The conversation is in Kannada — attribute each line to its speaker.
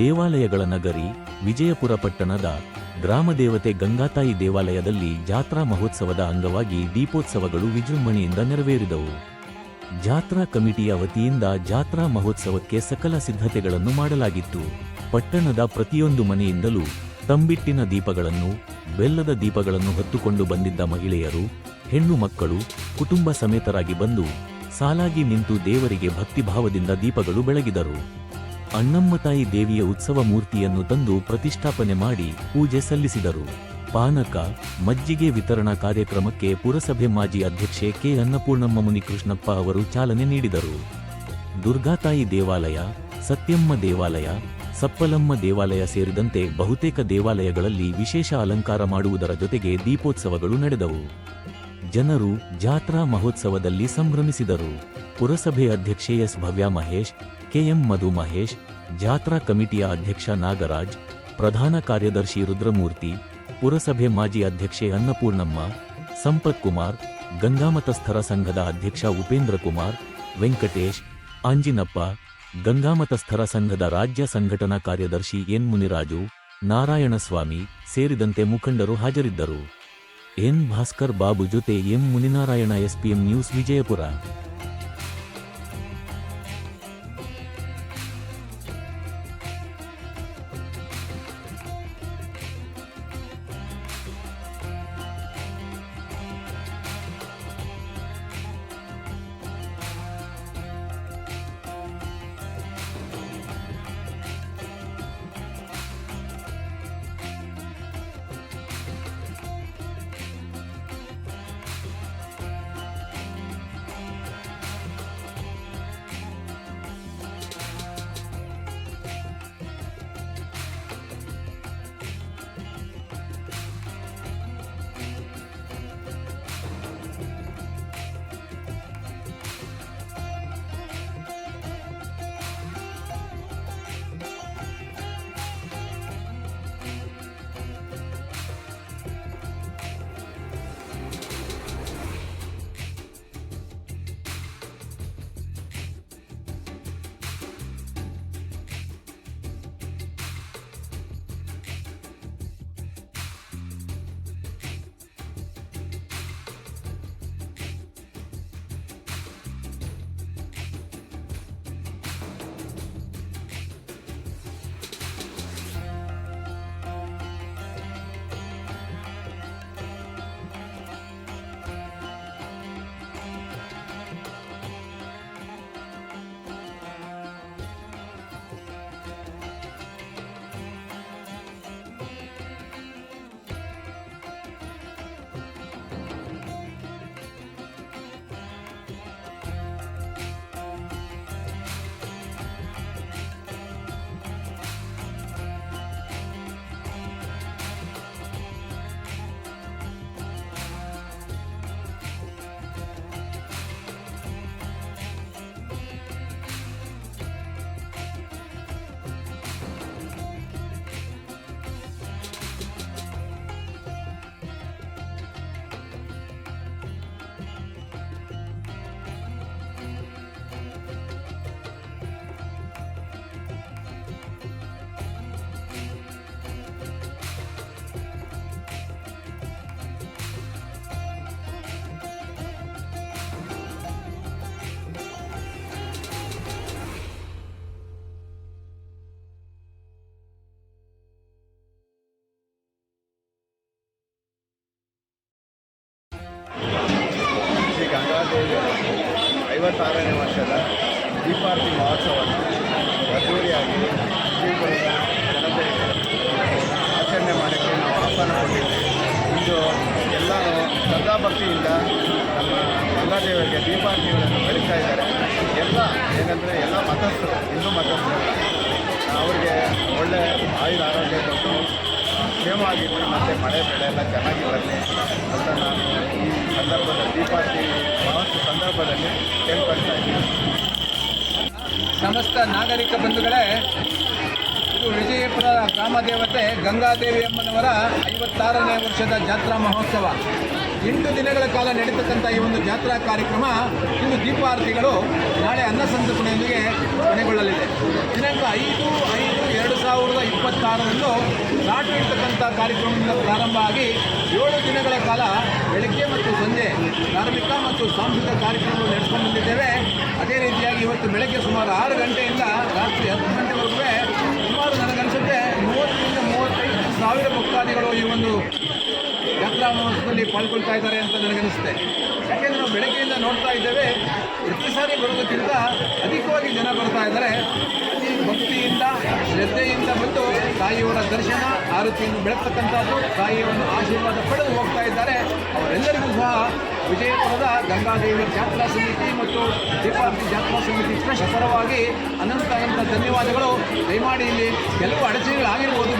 Speaker 1: ದೇವಾಲಯಗಳ ನಗರಿ ವಿಜಯಪುರ ಪಟ್ಟಣದ ಗ್ರಾಮದೇವತೆ ಗಂಗಾತಾಯಿ ದೇವಾಲಯದಲ್ಲಿ ಜಾತ್ರಾ ಮಹೋತ್ಸವದ ಅಂಗವಾಗಿ ದೀಪೋತ್ಸವಗಳು ವಿಜೃಂಭಣೆಯಿಂದ ನೆರವೇರಿದವು. ಜಾತ್ರಾ ಕಮಿಟಿಯ ವತಿಯಿಂದ ಜಾತ್ರಾ ಮಹೋತ್ಸವಕ್ಕೆ ಸಕಲ ಸಿದ್ಧತೆಗಳನ್ನು ಮಾಡಲಾಗಿತ್ತು. ಪಟ್ಟಣದ ಪ್ರತಿಯೊಂದು ಮನೆಯಿಂದಲೂ ತಂಬಿಟ್ಟಿನ ದೀಪಗಳನ್ನು, ಬೆಲ್ಲದ ದೀಪಗಳನ್ನು ಹೊತ್ತುಕೊಂಡು ಬಂದಿದ್ದ ಮಹಿಳೆಯರು, ಹೆಣ್ಣು ಮಕ್ಕಳು ಕುಟುಂಬ ಸಮೇತರಾಗಿ ಬಂದು ಸಾಲಾಗಿ ನಿಂತು ದೇವರಿಗೆ ಭಕ್ತಿಭಾವದಿಂದ ದೀಪಗಳು ಬೆಳಗಿದರು. ಅಣ್ಣಮ್ಮತಾಯಿ ದೇವಿಯ ಉತ್ಸವ ಮೂರ್ತಿಯನ್ನು ತಂದು ಪ್ರತಿಷ್ಠಾಪನೆ ಮಾಡಿ ಪೂಜೆ ಸಲ್ಲಿಸಿದರು. ಪಾನಕ, ಮಜ್ಜಿಗೆ ವಿತರಣಾ ಕಾರ್ಯಕ್ರಮಕ್ಕೆ ಪುರಸಭೆ ಮಾಜಿ ಅಧ್ಯಕ್ಷೆ ಕೆ ಅನ್ನಪೂರ್ಣಮ್ಮ ಮುನಿಕೃಷ್ಣಪ್ಪ ಅವರು ಚಾಲನೆ ನೀಡಿದರು. ದುರ್ಗಾತಾಯಿ ದೇವಾಲಯ, ಸತ್ಯಮ್ಮ ದೇವಾಲಯ, ಸಪ್ಪಲಮ್ಮ ದೇವಾಲಯ ಸೇರಿದಂತೆ ಬಹುತೇಕ ದೇವಾಲಯಗಳಲ್ಲಿ ವಿಶೇಷ ಅಲಂಕಾರ ಮಾಡುವುದರ ಜೊತೆಗೆ ದೀಪೋತ್ಸವಗಳು ನಡೆದವು. ಜನರು ಜಾತ್ರಾ ಮಹೋತ್ಸವದಲ್ಲಿ ಸಂಭ್ರಮಿಸಿದರು. ಪುರಸಭೆ ಅಧ್ಯಕ್ಷೆ ಎಸ್ ಭವ್ಯ ಮಹೇಶ್, ಕೆಎಂ ಮಧು ಮಹೇಶ್, ಜಾತ್ರಾ ಕಮಿಟಿಯ ಅಧ್ಯಕ್ಷ ನಾಗರಾಜ್, ಪ್ರಧಾನ ಕಾರ್ಯದರ್ಶಿ ರುದ್ರಮೂರ್ತಿ, ಪುರಸಭೆ ಮಾಜಿ ಅಧ್ಯಕ್ಷೆ ಅನ್ನಪೂರ್ಣಮ್ಮ, ಸಂಪತ್ ಕುಮಾರ್, ಗಂಗಾಮತಸ್ಥರ ಸಂಘದ ಅಧ್ಯಕ್ಷ ಉಪೇಂದ್ರ ಕುಮಾರ್, ವೆಂಕಟೇಶ್, ಆಂಜಿನಪ್ಪ, ಗಂಗಾಮತಸ್ಥರ ಸಂಘದ ರಾಜ್ಯ ಸಂಘಟನಾ ಕಾರ್ಯದರ್ಶಿ ಎನ್ ಮುನಿರಾಜು, ನಾರಾಯಣಸ್ವಾಮಿ ಸೇರಿದಂತೆ ಮುಖಂಡರು ಹಾಜರಿದ್ದರು. ಎನ್ ಭಾಸ್ಕರ್ ಬಾಬು ಜೊತೆ M Muninarayana, SPM news, Vijayapura.
Speaker 2: Gangadevi 56ನೇ ವರ್ಷದ ದೀಪಾರತಿ ಮಹೋತ್ಸವವನ್ನು ಅದ್ದೂರಿಯಾಗಿ ಶ್ರೀಗಳ ಜನತೆಗೆ ಆಚರಣೆ ಮಾಡೋಕ್ಕೆ ನಾವು ಆಹ್ವಾನ ಕೊಟ್ಟಿದ್ದೇವೆ. ಇಂದು ಎಲ್ಲರೂ ಶ್ರದ್ಧಾಭಕ್ತಿಯಿಂದ ನಮ್ಮ ಗಂಗಾದೇವಿಗೆ ದೀಪಾರತಿಗಳನ್ನು ಬೆಳೀತಾ ಇದ್ದಾರೆ. ಎಲ್ಲ ಏನಂದರೆ ಎಲ್ಲ ಮತಸ್ಥರು, ಹಿಂದೂ ಮತಸ್ಥರು ಅವರಿಗೆ ಒಳ್ಳೆ ಆಯುರ ಆರೋಗ್ಯ ಕೊಟ್ಟು ಕ್ಷೇಮವಾಗಿರಲಿ ಮತ್ತು ಮಳೆ ಬೆಳೆ ಎಲ್ಲ ಚೆನ್ನಾಗಿ ಬರಲಿ ಅಂತ ನಾನು ಈ ಸಂದರ್ಭದಲ್ಲಿ ದೀಪಾವಳಿ ಮಹೋತ್ಸವ ಸಂದರ್ಭದಲ್ಲಿ ಕೇಳ್ಕೊಳ್ತಾ ಇದ್ದೀನಿ.
Speaker 3: ಸಮಸ್ತ ನಾಗರಿಕ ಬಂಧುಗಳೇ, ಇದು ವಿಜಯಪುರ ಗ್ರಾಮದೇವತೆ ಗಂಗಾದೇವಿ ಅಮ್ಮನವರ 56ನೇ ವರ್ಷದ ಜಾತ್ರಾ ಮಹೋತ್ಸವ. 8 ದಿನಗಳ ಕಾಲ ನಡೀತಕ್ಕಂಥ ಈ ಒಂದು ಜಾತ್ರಾ ಕಾರ್ಯಕ್ರಮ ಇಂದು ದೀಪಾರತಿಗಳು ನಾಳೆ ಅನ್ನಸಂತರ್ಪಣೆಯೊಂದಿಗೆ ಕೊನೆಗೊಳ್ಳಲಿದೆ. ದಿನಾಂಕ 5/5/2000 26ರಂದು ನಾಟು ಇರ್ತಕ್ಕಂಥ ಕಾರ್ಯಕ್ರಮದಿಂದ ಪ್ರಾರಂಭ ಆಗಿ 7 ದಿನಗಳ ಕಾಲ ಬೆಳಗ್ಗೆ ಮತ್ತು ಸಂಜೆ ಧಾರ್ಮಿಕ ಮತ್ತು ಸಾಂಸ್ಕೃತಿಕ ಕಾರ್ಯಕ್ರಮಗಳು ನಡೆಸ್ಕೊಂಡು ಬಂದಿದ್ದೇವೆ. ಅದೇ ರೀತಿಯಾಗಿ ಇವತ್ತು ಬೆಳಗ್ಗೆ ಸುಮಾರು 6 ಗಂಟೆಯಿಂದ ರಾತ್ರಿ 10 ಗಂಟೆವರೆಗೂ ಸುಮಾರು ನನಗನ್ಸುತ್ತೆ 30ರಿಂದ 35 ಸಾವಿರ ಭಕ್ತಾದಿಗಳು ಈ ಒಂದು ಯಾತ್ರಾ ಮಹೋತ್ಸವದಲ್ಲಿ ಪಾಲ್ಗೊಳ್ತಾ ಇದ್ದಾರೆ ಅಂತ ನನಗನ್ನಿಸುತ್ತೆ. ಯಾಕೆಂದರೆ ನಾವು ಬೆಳಗ್ಗೆಯಿಂದ ನೋಡ್ತಾ ಇದ್ದೇವೆ, ಪ್ರತಿ ಸಾರಿ ಬರೋದಕ್ಕಿಂತ ಅಧಿಕವಾಗಿ ಜನ ಬರ್ತಾ ಇದ್ದಾರೆ. ಈ ಭಕ್ತಿಯಿಂದ ಶ್ರದ್ಧೆಯಿಂದ ಬಂದು ತಾಯಿಯವರ ದರ್ಶನ ಆರತಿಯನ್ನು ಬೆಳಗ್ತಕ್ಕಂಥದ್ದು, ತಾಯಿಯ ಒಂದು ಆಶೀರ್ವಾದ ಪಡೆದು ಹೋಗ್ತಾ ಇದ್ದಾರೆ. ಅವರೆಲ್ಲರಿಗೂ ಸಹ ವಿಜಯಪುರದ ಗಂಗಾದೇವಿ ಜಾತ್ರಾ ಸಮಿತಿ ಮತ್ತು ದೀಪಾವಳಿ ಜಾತ್ರಾ ಸಮಿತಿ ಟ್ರಸ್ಟ್ ಪರವಾಗಿ ಅನಂತ ಧನ್ಯವಾದಗಳು. ದಯಮಾಡಿ ಇಲ್ಲಿ ಕೆಲವು ಅಡಚಣೆಗಳಾಗಿರ್ಬೋದು